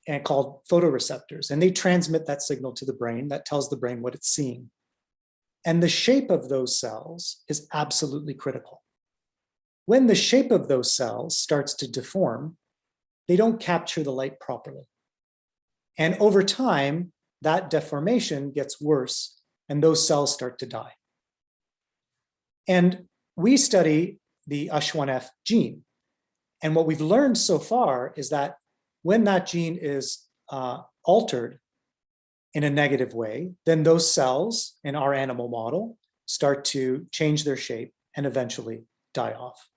and called photoreceptors, and they transmit that signal to the brain that tells the brain what it's seeing. And the shape of those cells is absolutely critical. When the shape of those cells starts to deform, they don't capture the light properly. And over time, that deformation gets worse and those cells start to die. And we study the USH1F gene. And what we've learned so far is that when that gene is altered in a negative way, then those cells in our animal model start to change their shape and eventually die off.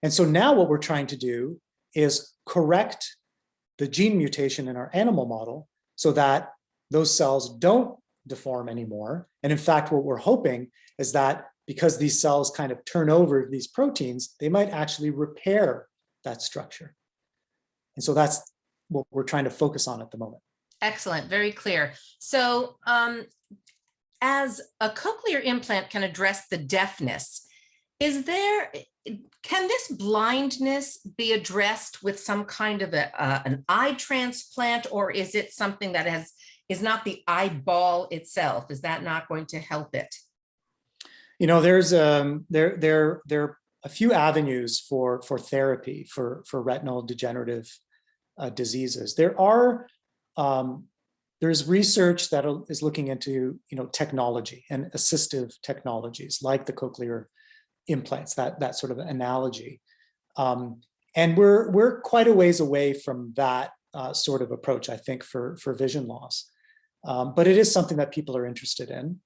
And so now what we're trying to do is correct the gene mutation in our animal model so that those cells don't deform anymore. And in fact, what we're hoping is that because these cells kind of turn over these proteins, they might actually repair that structure. And so that's what we're trying to focus on at the moment. Excellent, very clear. So as a cochlear implant can address the deafness, can this blindness be addressed with some kind of an eye transplant, or is it something that is not the eyeball itself? Is that not going to help it? You know, there's there are a few avenues for therapy for retinal degenerative diseases. There's research that is looking into technology and assistive technologies like the cochlear implants, that sort of analogy, and we're quite a ways away from that sort of approach, I think, for vision loss, but it is something that people are interested in.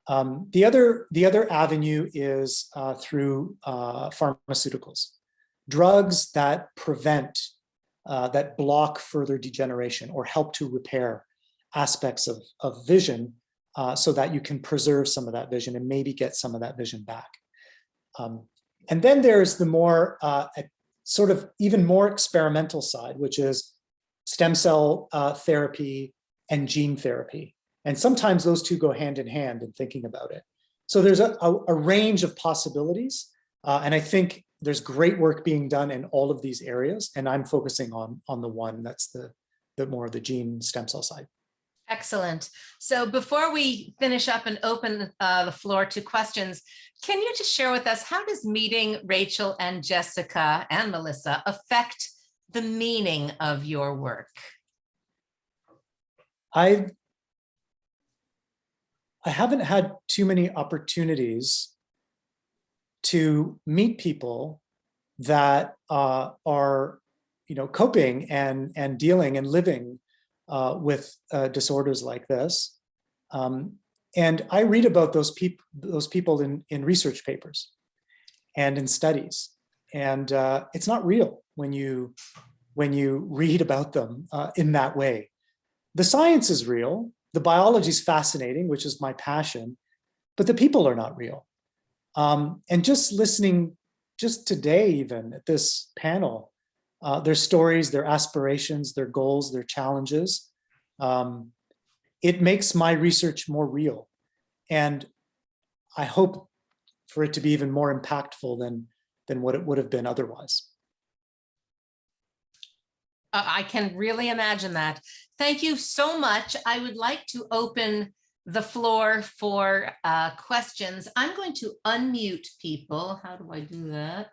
The other avenue is through pharmaceuticals, drugs that prevent, that block further degeneration or help to repair aspects of vision so that you can preserve some of that vision and maybe get some of that vision back. And then there's the more sort of even more experimental side, which is stem cell therapy and gene therapy. And sometimes those two go hand in hand in thinking about it. So there's a range of possibilities. And I think there's great work being done in all of these areas. And I'm focusing on the one that's the more of the gene stem cell side. Excellent. So before we finish up and open the floor to questions, can you just share with us, how does meeting Rachel and Jessica and Melissa affect the meaning of your work? I haven't had too many opportunities to meet people that are, coping and dealing and living with disorders like this. And I read about those people in research papers and in studies. And it's not real when you read about them in that way. The science is real. The biology is fascinating, which is my passion, but the people are not real. And just listening, just today even at this panel, their stories, their aspirations, their goals, their challenges, it makes my research more real. And I hope for it to be even more impactful than what it would have been otherwise. I can really imagine that. Thank you so much. I would like to open the floor for questions. I'm going to unmute people. How do I do that?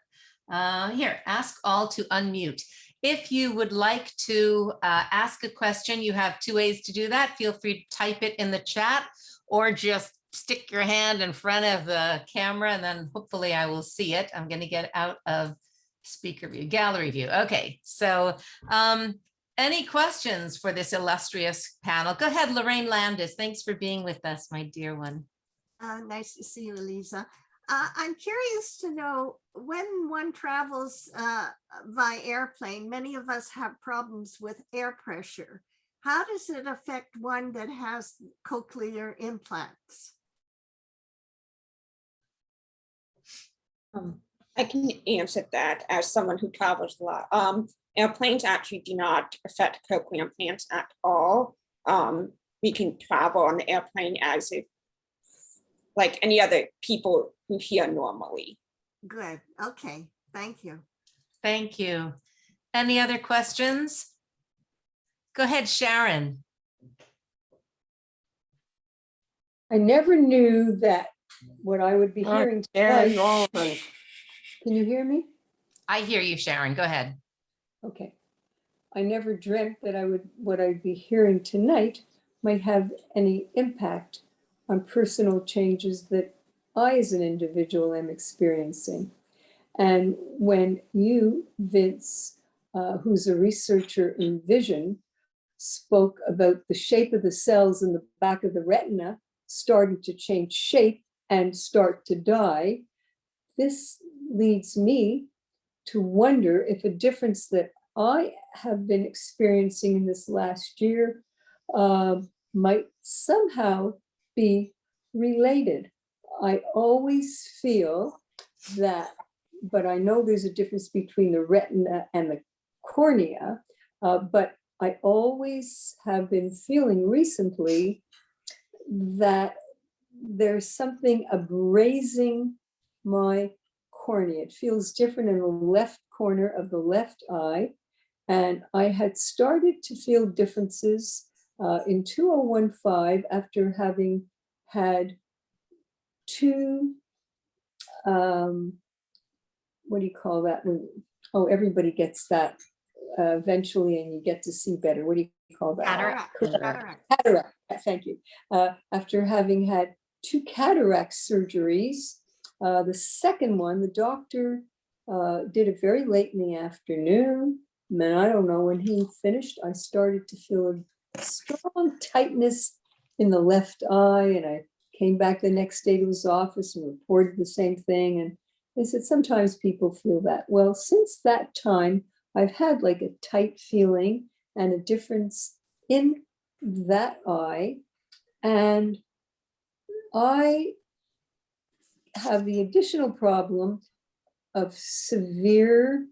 Here, ask all to unmute. If you would like to ask a question, you have two ways to do that. Feel free to type it in the chat or just stick your hand in front of the camera and then hopefully I will see it. I'm going to get out of speaker view, gallery view. Okay, so any questions for this illustrious panel? Go ahead, Lorraine Landis. Thanks for being with us, my dear one. Nice to see you, Lisa. I'm curious to know, when one travels by airplane, many of us have problems with air pressure. How does it affect one that has cochlear implants? I can answer that as someone who travels a lot. Airplanes actually do not affect cochlear implants at all. We can travel on the airplane as if like any other people who hear normally. Good. Okay. Thank you. Thank you. Any other questions? Go ahead, Sharon. I never knew that what I would be hearing Sharon tonight. Walton. Can you hear me? I hear you, Sharon. Go ahead. Okay. I never dreamt that what I'd be hearing tonight might have any impact on personal changes that I as an individual am experiencing. And when you, Vince, who's a researcher in vision, spoke about the shape of the cells in the back of the retina starting to change shape and start to die, this leads me to wonder if a difference that I have been experiencing in this last year might somehow be related. I always feel that, but I know there's a difference between the retina and the cornea, but I always have been feeling recently that there's something abrasing my cornea. It feels different in the left corner of the left eye. And I had started to feel differences in 2015 after having had two, what do you call that? Oh, everybody gets that eventually, and you get to see better. What do you call that? Cataract. Cataract. Thank you. After having had two cataract surgeries, the second one, the doctor did it very late in the afternoon. And I don't know, when he finished, I started to feel a strong tightness in the left eye. And I came back the next day to his office and reported the same thing. And they said, sometimes people feel that. Well, since that time, I've had like a tight feeling and a difference in that eye. And I have the additional problem of severe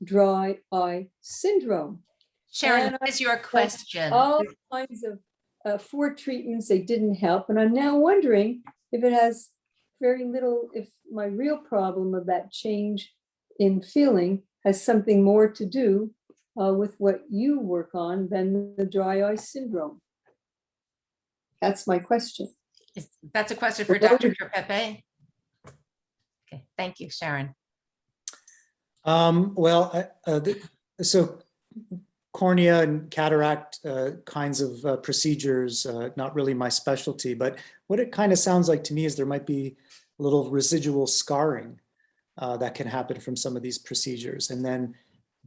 dry eye syndrome. Sharon, And what is your question? All kinds of 4 treatments, they didn't help. And I'm now wondering if it has very little, if my real problem of that change in feeling has something more to do with what you work on than the dry eye syndrome. That's my question. That's a question for Dr. Tropepe. Okay, thank you, Sharon. So cornea and cataract kinds of procedures, not really my specialty, but what it kind of sounds like to me is there might be a little residual scarring that can happen from some of these procedures. And then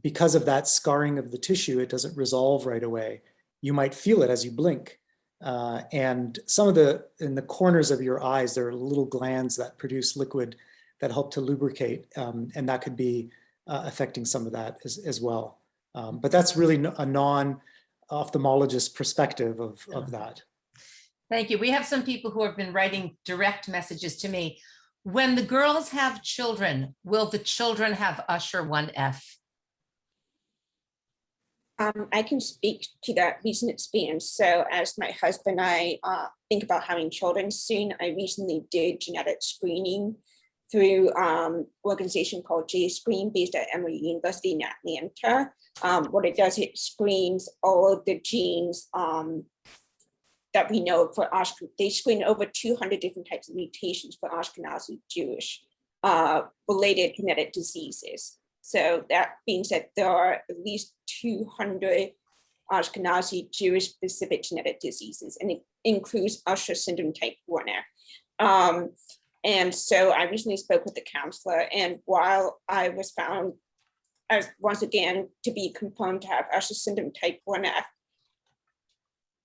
because of that scarring of the tissue, it doesn't resolve right away. You might feel it as you blink. And some of in the corners of your eyes, there are little glands that produce liquid that help to lubricate. And that could be affecting some of that as well. But that's really a non-ophthalmologist perspective of that. Thank you. We have some people who have been writing direct messages to me. When the girls have children, will the children have Usher 1F? I can speak to that recent experience. So as my husband and I think about having children soon, I recently did genetic screening through an organization called J-Screen based at Emory University in Atlanta. What it does, it screens all of the genes that we know for Ashkenazi. They screen over 200 different types of mutations for Ashkenazi Jewish related genetic diseases. So that being said, there are at least 200 Ashkenazi Jewish specific genetic diseases, and it includes Usher syndrome type 1F. And so I recently spoke with the counselor, and while I was found as once again to be confirmed to have Usher syndrome type 1F,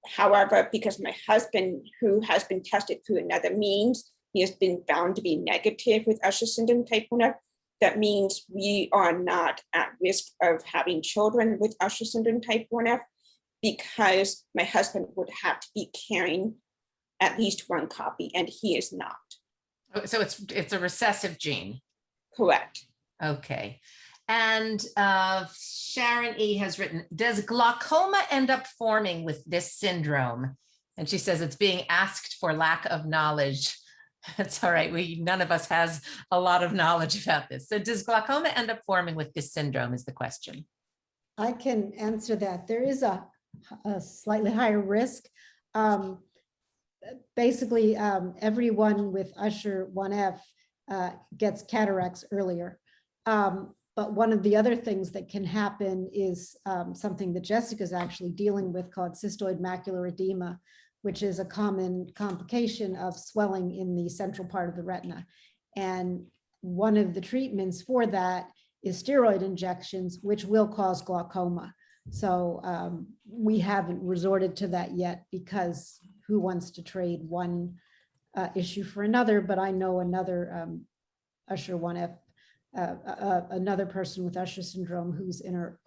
however, because my husband, who has been tested through another means, he has been found to be negative with Usher syndrome type 1F. That means we are not at risk of having children with Usher syndrome type 1F, because my husband would have to be carrying at least one copy, and he is not. So it's a recessive gene. Correct. Okay. And Sharon E has written, does glaucoma end up forming with this syndrome? And she says it's being asked for lack of knowledge. That's all right. None of us has a lot of knowledge about this. So does glaucoma end up forming with this syndrome is the question. I can answer that. There is a slightly higher risk. Basically, everyone with Usher 1F gets cataracts earlier. But one of the other things that can happen is something that Jessica's actually dealing with called cystoid macular edema, which is a common complication of swelling in the central part of the retina. And one of the treatments for that is steroid injections, which will cause glaucoma. So we haven't resorted to that yet, because who wants to trade one issue for another? But I know another Usher 1F, another person with Usher syndrome who's in her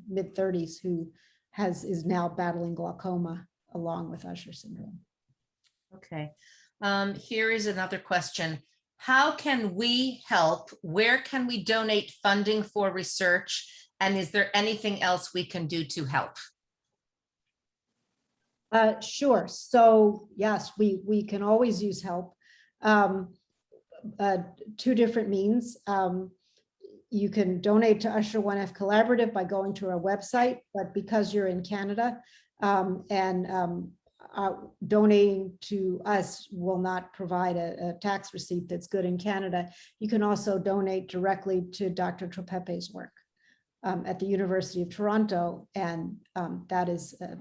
mid-30s who is now battling glaucoma along with Usher syndrome. Okay. Here is another question. How can we help? Where can we donate funding for research? And is there anything else we can do to help? Sure. So yes, we can always use help. Two different means. You can donate to Usher 1F Collaborative by going to our website, but because you're in Canada donating to us will not provide a tax receipt that's good in Canada, you can also donate directly to Dr. Tropepe's work at the University of Toronto, and that is a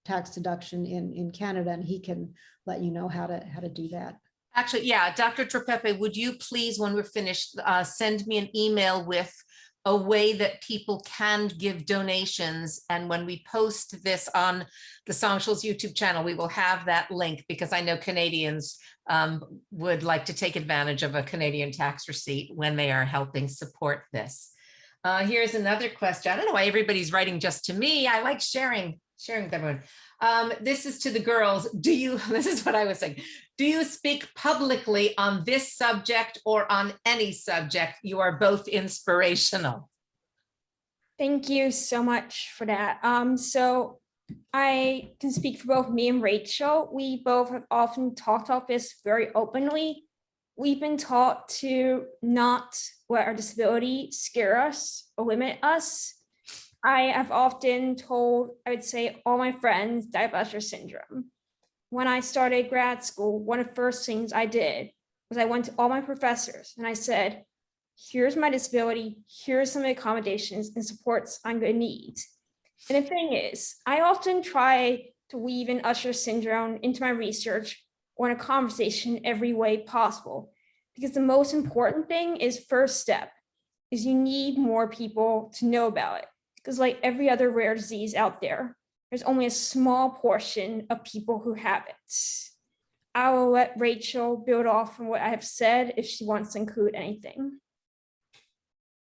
tax deduction in Canada, and he can let you know how to do that. Actually, yeah, Dr. Tropepe, would you please, when we're finished, send me an email with a way that people can give donations. And when we post this on the Songschul's YouTube channel, we will have that link, because I know Canadians would like to take advantage of a Canadian tax receipt when they are helping support this. Here's another question. I don't know why everybody's writing just to me. I like sharing with everyone. This is to the girls. This is what I was saying. Do you speak publicly on this subject or on any subject? You are both inspirational. Thank you so much for that. So I can speak for both me and Rachel. We both have often talked about this very openly. We've been taught to not let our disability scare us or limit us. I have often told, I would say, all my friends die of Usher syndrome. When I started grad school, one of the first things I did was I went to all my professors and I said, here's my disability, here's some accommodations and supports I'm going to need. And the thing is, I often try to weave in Usher syndrome into my research or in a conversation every way possible, because the most important thing is first step is you need more people to know about it. Because like every other rare disease out there, there's only a small portion of people who have it. I will let Rachel build off from what I have said if she wants to include anything.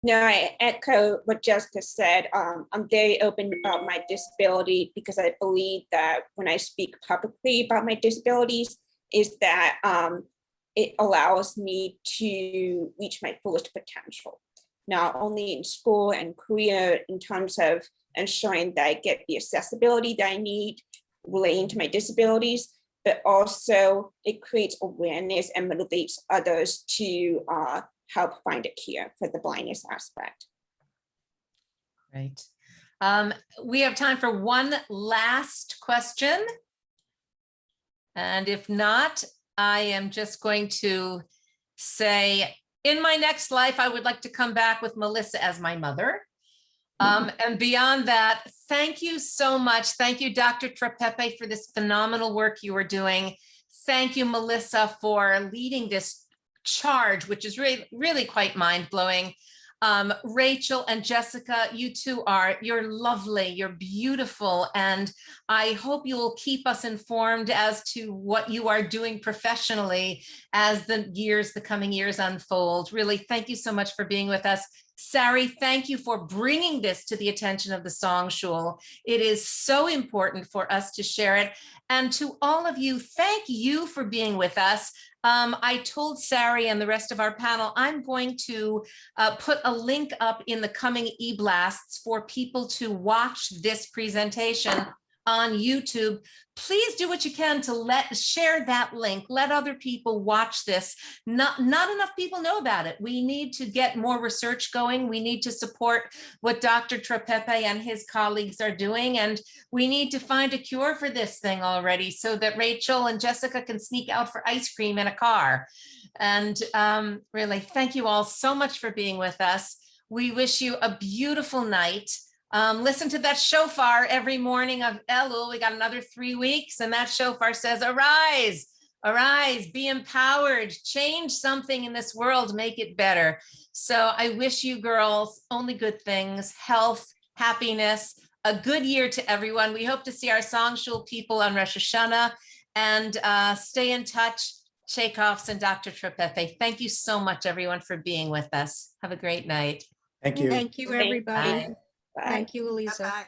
No, I echo what Jessica said. I'm very open about my disability, because I believe that when I speak publicly about my disabilities, is that it allows me to reach my fullest potential, not only in school and career in terms of ensuring that I get the accessibility that I need relating to my disabilities, but also it creates awareness and motivates others to help find a cure for the blindness aspect. Right. We have time for one last question. And if not, I am just going to say, in my next life, I would like to come back with Melissa as my mother. And beyond that, thank you so much. Thank you, Dr. Tropepe, for this phenomenal work you are doing. thank you, Melissa, for leading this charge, which is really, really quite mind-blowing. Rachel and Jessica, you two you're lovely, you're beautiful, and I hope you will keep us informed as to what you are doing professionally as the coming years unfold. Really, thank you so much for being with us. Sari, thank you for bringing this to the attention of the Song Shul. It is so important for us to share it. And to all of you, thank you for being with us. I told Sari and the rest of our panel, I'm going to put a link up in the coming e-blasts for people to watch this presentation on YouTube. Please do what you can to share that link. Let other people watch this. Not enough people know about it. We need to get more research going. We need to support what Dr. Tropepe and his colleagues are doing. And we need to find a cure for this thing already so that Rachel and Jessica can sneak out for ice cream in a car. And really, thank you all so much for being with us. We wish you a beautiful night. Listen to that shofar every morning of Elul. We got another 3 weeks, and that shofar says, arise, arise, be empowered, change something in this world, make it better. So I wish you girls only good things, health, happiness, a good year to everyone. We hope to see our Song Shul people on Rosh Hashanah, and stay in touch. Chaikofs and Dr. Tropepe, thank you so much, everyone, for being with us. Have a great night. Thank you. Thank you, everybody. Bye. Bye. Thank you, Elisa. Bye-bye.